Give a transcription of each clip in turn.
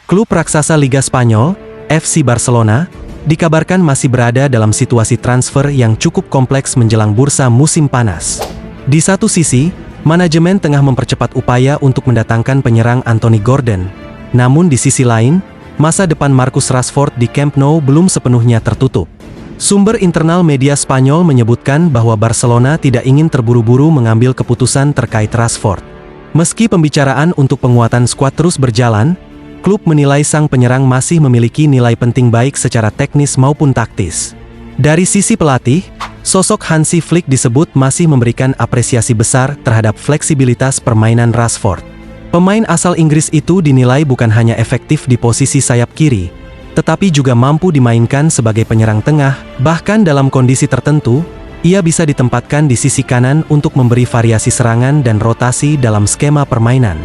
Klub raksasa Liga Spanyol, FC Barcelona, dikabarkan masih berada dalam situasi transfer yang cukup kompleks menjelang bursa musim panas. Di satu sisi, manajemen tengah mempercepat upaya untuk mendatangkan penyerang Anthony Gordon. Namun di sisi lain, masa depan Marcus Rashford di Camp Nou belum sepenuhnya tertutup. Sumber internal media Spanyol menyebutkan bahwa Barcelona tidak ingin terburu-buru mengambil keputusan terkait Rashford. Meski pembicaraan untuk penguatan skuad terus berjalan, klub menilai sang penyerang masih memiliki nilai penting baik secara teknis maupun taktis. Dari sisi pelatih, sosok Hansi Flick disebut masih memberikan apresiasi besar terhadap fleksibilitas permainan Rashford. Pemain asal Inggris itu dinilai bukan hanya efektif di posisi sayap kiri, tetapi juga mampu dimainkan sebagai penyerang tengah, bahkan dalam kondisi tertentu, ia bisa ditempatkan di sisi kanan untuk memberi variasi serangan dan rotasi dalam skema permainan.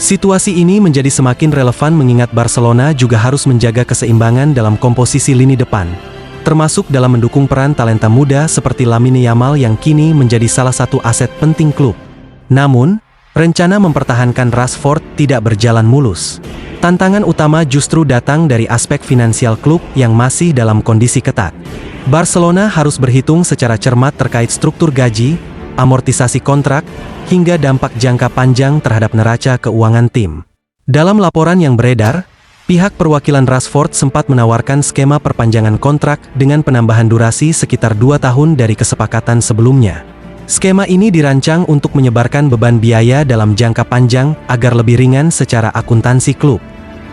Situasi ini menjadi semakin relevan mengingat Barcelona juga harus menjaga keseimbangan dalam komposisi lini depan, termasuk dalam mendukung peran talenta muda seperti Lamine Yamal yang kini menjadi salah satu aset penting klub. Namun, rencana mempertahankan Rashford tidak berjalan mulus. Tantangan utama justru datang dari aspek finansial klub yang masih dalam kondisi ketat. Barcelona harus berhitung secara cermat terkait struktur gaji, amortisasi kontrak, hingga dampak jangka panjang terhadap neraca keuangan tim. Dalam laporan yang beredar, pihak perwakilan Rashford sempat menawarkan skema perpanjangan kontrak dengan penambahan durasi sekitar 2 tahun dari kesepakatan sebelumnya. Skema ini dirancang untuk menyebarkan beban biaya dalam jangka panjang agar lebih ringan secara akuntansi klub.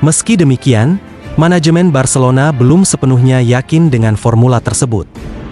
Meski demikian, manajemen Barcelona belum sepenuhnya yakin dengan formula tersebut.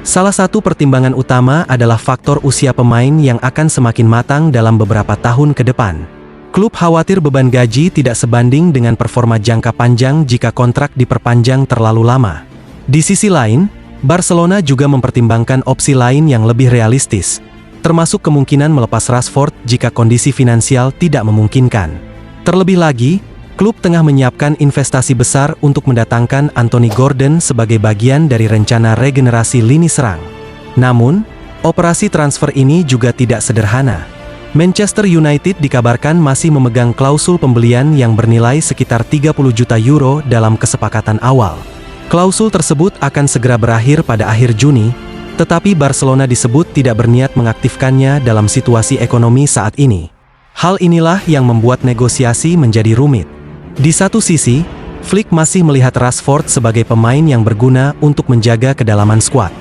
Salah satu pertimbangan utama adalah faktor usia pemain yang akan semakin matang dalam beberapa tahun ke depan. Klub khawatir beban gaji tidak sebanding dengan performa jangka panjang jika kontrak diperpanjang terlalu lama. Di sisi lain, Barcelona juga mempertimbangkan opsi lain yang lebih realistis, termasuk kemungkinan melepas Rashford jika kondisi finansial tidak memungkinkan. Terlebih lagi, klub tengah menyiapkan investasi besar untuk mendatangkan Anthony Gordon sebagai bagian dari rencana regenerasi lini serang. Namun, operasi transfer ini juga tidak sederhana. Manchester United dikabarkan masih memegang klausul pembelian yang bernilai sekitar 30 juta euro dalam kesepakatan awal. Klausul tersebut akan segera berakhir pada akhir Juni, tetapi Barcelona disebut tidak berniat mengaktifkannya dalam situasi ekonomi saat ini. Hal inilah yang membuat negosiasi menjadi rumit. Di satu sisi, Flick masih melihat Rashford sebagai pemain yang berguna untuk menjaga kedalaman skuad.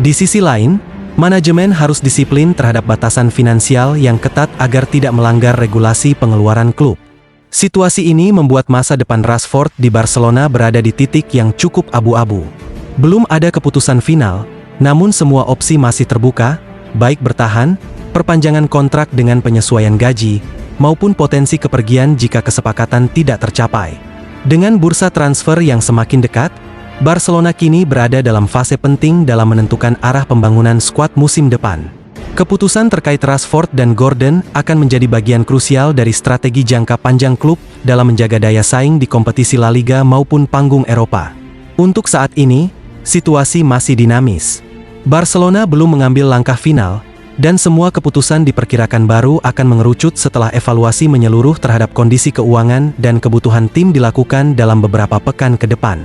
Di sisi lain, manajemen harus disiplin terhadap batasan finansial yang ketat agar tidak melanggar regulasi pengeluaran klub. Situasi ini membuat masa depan Rashford di Barcelona berada di titik yang cukup abu-abu. Belum ada keputusan final, namun semua opsi masih terbuka, baik bertahan, perpanjangan kontrak dengan penyesuaian gaji, maupun potensi kepergian jika kesepakatan tidak tercapai. Dengan bursa transfer yang semakin dekat, Barcelona kini berada dalam fase penting dalam menentukan arah pembangunan skuad musim depan. Keputusan terkait Rashford dan Gordon akan menjadi bagian krusial dari strategi jangka panjang klub dalam menjaga daya saing di kompetisi La Liga maupun panggung Eropa. Untuk saat ini, situasi masih dinamis. Barcelona belum mengambil langkah final, dan semua keputusan diperkirakan baru akan mengerucut setelah evaluasi menyeluruh terhadap kondisi keuangan dan kebutuhan tim dilakukan dalam beberapa pekan ke depan.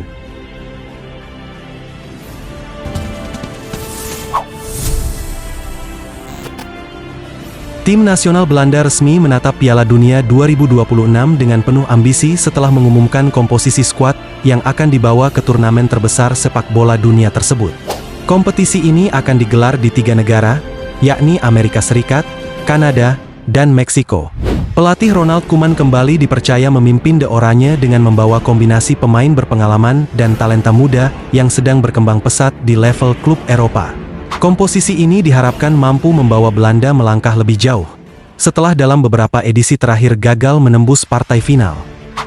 Tim nasional Belanda resmi menatap Piala Dunia 2026 dengan penuh ambisi setelah mengumumkan komposisi skuad yang akan dibawa ke turnamen terbesar sepak bola dunia tersebut. Kompetisi ini akan digelar di 3 negara, yakni Amerika Serikat, Kanada, dan Meksiko. Pelatih Ronald Koeman kembali dipercaya memimpin The Oranje dengan membawa kombinasi pemain berpengalaman dan talenta muda yang sedang berkembang pesat di level klub Eropa. Komposisi ini diharapkan mampu membawa Belanda melangkah lebih jauh, setelah dalam beberapa edisi terakhir gagal menembus partai final.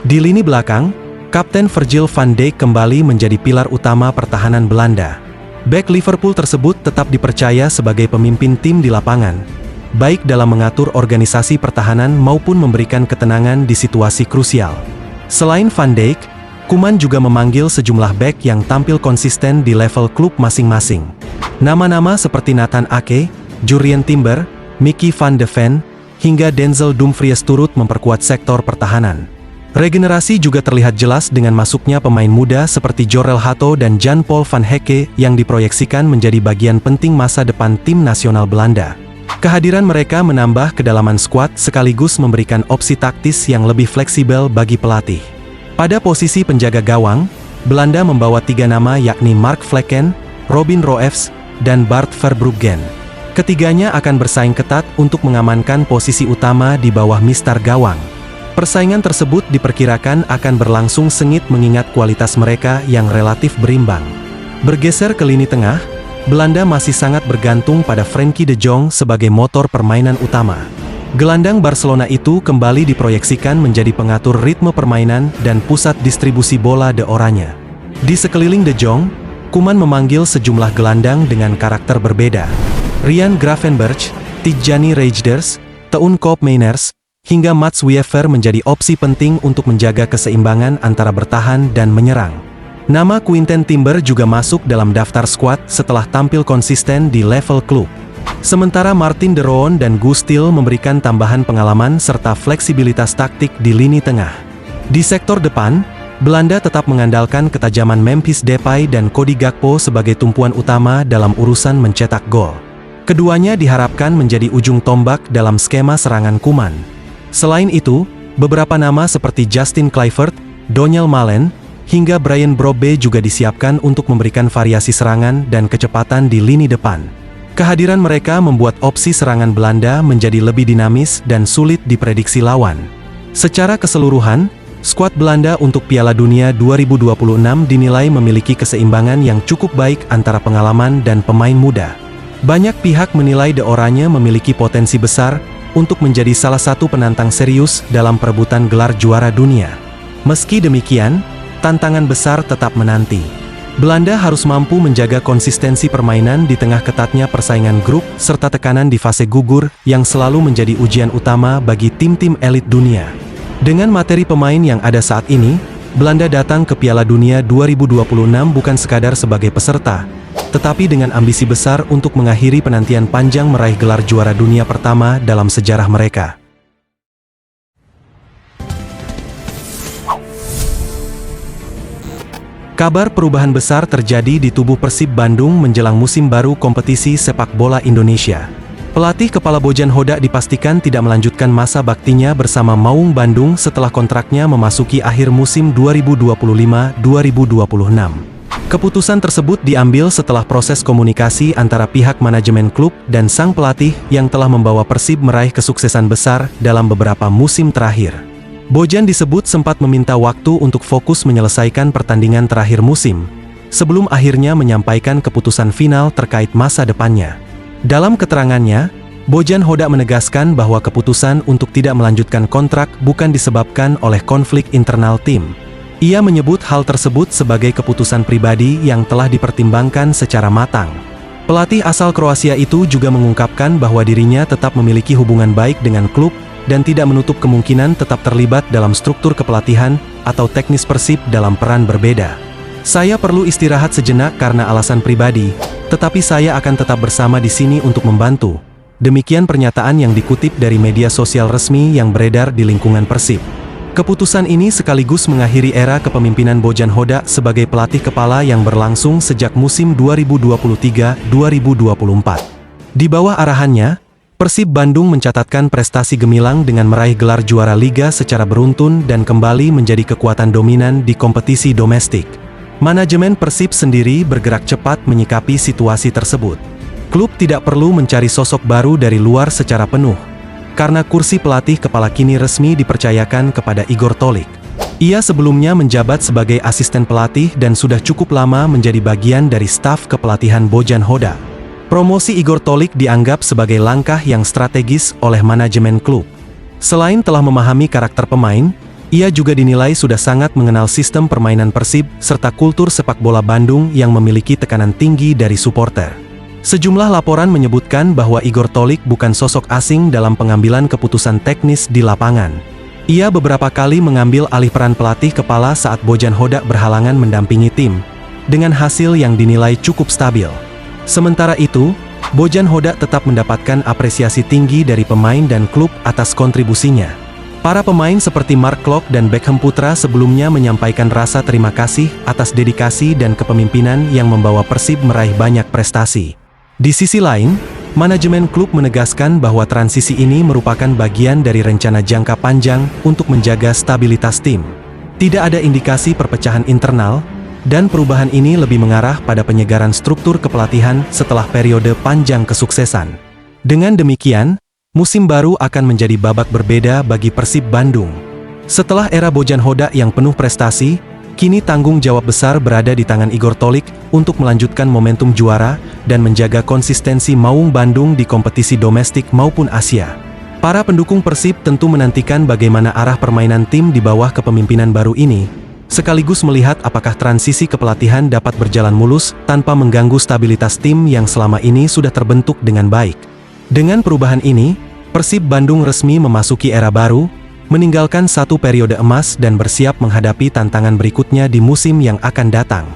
Di lini belakang, Kapten Virgil van Dijk kembali menjadi pilar utama pertahanan Belanda. Bek Liverpool tersebut tetap dipercaya sebagai pemimpin tim di lapangan, baik dalam mengatur organisasi pertahanan maupun memberikan ketenangan di situasi krusial. Selain Van Dijk, Koeman juga memanggil sejumlah bek yang tampil konsisten di level klub masing-masing. Nama-nama seperti Nathan Ake, Jurrien Timber, Mickey van de Ven, hingga Denzel Dumfries turut memperkuat sektor pertahanan. Regenerasi juga terlihat jelas dengan masuknya pemain muda seperti Jorel Hato dan Jan-Paul van Hecke yang diproyeksikan menjadi bagian penting masa depan tim nasional Belanda. Kehadiran mereka menambah kedalaman skuad sekaligus memberikan opsi taktis yang lebih fleksibel bagi pelatih. Pada posisi penjaga gawang, Belanda membawa 3 nama yakni Mark Vlekken, Robin Roefs, dan Bart Verbruggen. Ketiganya akan bersaing ketat untuk mengamankan posisi utama di bawah mistar gawang. Persaingan tersebut diperkirakan akan berlangsung sengit mengingat kualitas mereka yang relatif berimbang. Bergeser ke lini tengah, Belanda masih sangat bergantung pada Frenkie de Jong sebagai motor permainan utama. Gelandang Barcelona itu kembali diproyeksikan menjadi pengatur ritme permainan dan pusat distribusi bola de Oranje. Di sekeliling de Jong, Koeman memanggil sejumlah gelandang dengan karakter berbeda. Ryan Gravenberch, Tijjani Reijnders, Teun Koopmeiners, hingga Mats Wiever menjadi opsi penting untuk menjaga keseimbangan antara bertahan dan menyerang. Nama Quinten Timber juga masuk dalam daftar skuad setelah tampil konsisten di level klub. Sementara Martin de Roon dan Guus Til memberikan tambahan pengalaman serta fleksibilitas taktik di lini tengah. Di sektor depan, Belanda tetap mengandalkan ketajaman Memphis Depay dan Cody Gakpo sebagai tumpuan utama dalam urusan mencetak gol. Keduanya diharapkan menjadi ujung tombak dalam skema serangan Koeman. Selain itu, beberapa nama seperti Justin Kluivert, Donyell Malen, hingga Brian Brobbe juga disiapkan untuk memberikan variasi serangan dan kecepatan di lini depan. Kehadiran mereka membuat opsi serangan Belanda menjadi lebih dinamis dan sulit diprediksi lawan. Secara keseluruhan, skuad Belanda untuk Piala Dunia 2026 dinilai memiliki keseimbangan yang cukup baik antara pengalaman dan pemain muda. Banyak pihak menilai de Oranje memiliki potensi besar untuk menjadi salah satu penantang serius dalam perebutan gelar juara dunia. Meski demikian, tantangan besar tetap menanti. Belanda harus mampu menjaga konsistensi permainan di tengah ketatnya persaingan grup serta tekanan di fase gugur yang selalu menjadi ujian utama bagi tim-tim elit dunia. Dengan materi pemain yang ada saat ini, Belanda datang ke Piala Dunia 2026 bukan sekadar sebagai peserta, tetapi dengan ambisi besar untuk mengakhiri penantian panjang meraih gelar juara dunia pertama dalam sejarah mereka. Kabar perubahan besar terjadi di tubuh Persib Bandung menjelang musim baru kompetisi sepak bola Indonesia. Pelatih kepala Bojan Hodak dipastikan tidak melanjutkan masa baktinya bersama Maung Bandung setelah kontraknya memasuki akhir musim 2025-2026. Keputusan tersebut diambil setelah proses komunikasi antara pihak manajemen klub dan sang pelatih yang telah membawa Persib meraih kesuksesan besar dalam beberapa musim terakhir. Bojan disebut sempat meminta waktu untuk fokus menyelesaikan pertandingan terakhir musim, sebelum akhirnya menyampaikan keputusan final terkait masa depannya. Dalam keterangannya, Bojan Hodak menegaskan bahwa keputusan untuk tidak melanjutkan kontrak bukan disebabkan oleh konflik internal tim. Ia menyebut hal tersebut sebagai keputusan pribadi yang telah dipertimbangkan secara matang. Pelatih asal Kroasia itu juga mengungkapkan bahwa dirinya tetap memiliki hubungan baik dengan klub dan tidak menutup kemungkinan tetap terlibat dalam struktur kepelatihan atau teknis Persib dalam peran berbeda. Saya perlu istirahat sejenak karena alasan pribadi, tetapi saya akan tetap bersama di sini untuk membantu. Demikian pernyataan yang dikutip dari media sosial resmi yang beredar di lingkungan Persib. Keputusan ini sekaligus mengakhiri era kepemimpinan Bojan Hodak sebagai pelatih kepala yang berlangsung sejak musim 2023-2024. Di bawah arahannya, Persib Bandung mencatatkan prestasi gemilang dengan meraih gelar juara liga secara beruntun dan kembali menjadi kekuatan dominan di kompetisi domestik. Manajemen Persib sendiri bergerak cepat menyikapi situasi tersebut. Klub tidak perlu mencari sosok baru dari luar secara penuh, karena kursi pelatih kepala kini resmi dipercayakan kepada Igor Tolik. Ia sebelumnya menjabat sebagai asisten pelatih dan sudah cukup lama menjadi bagian dari staf kepelatihan Bojan Hodak. Promosi Igor Tolik dianggap sebagai langkah yang strategis oleh manajemen klub. Selain telah memahami karakter pemain, ia juga dinilai sudah sangat mengenal sistem permainan Persib serta kultur sepak bola Bandung yang memiliki tekanan tinggi dari supporter. Sejumlah laporan menyebutkan bahwa Igor Tolik bukan sosok asing dalam pengambilan keputusan teknis di lapangan. Ia beberapa kali mengambil alih peran pelatih kepala saat Bojan Hodak berhalangan mendampingi tim, dengan hasil yang dinilai cukup stabil. Sementara itu, Bojan Hodak tetap mendapatkan apresiasi tinggi dari pemain dan klub atas kontribusinya. Para pemain seperti Mark Klok dan Beckham Putra sebelumnya menyampaikan rasa terima kasih atas dedikasi dan kepemimpinan yang membawa Persib meraih banyak prestasi. Di sisi lain, manajemen klub menegaskan bahwa transisi ini merupakan bagian dari rencana jangka panjang untuk menjaga stabilitas tim. Tidak ada indikasi perpecahan internal, dan perubahan ini lebih mengarah pada penyegaran struktur kepelatihan setelah periode panjang kesuksesan. Dengan demikian, musim baru akan menjadi babak berbeda bagi Persib Bandung. Setelah era Bojan Hodak yang penuh prestasi, kini tanggung jawab besar berada di tangan Igor Tolik untuk melanjutkan momentum juara dan menjaga konsistensi Maung Bandung di kompetisi domestik maupun Asia. Para pendukung Persib tentu menantikan bagaimana arah permainan tim di bawah kepemimpinan baru ini, sekaligus melihat apakah transisi kepelatihan dapat berjalan mulus tanpa mengganggu stabilitas tim yang selama ini sudah terbentuk dengan baik. Dengan perubahan ini, Persib Bandung resmi memasuki era baru, meninggalkan satu periode emas dan bersiap menghadapi tantangan berikutnya di musim yang akan datang.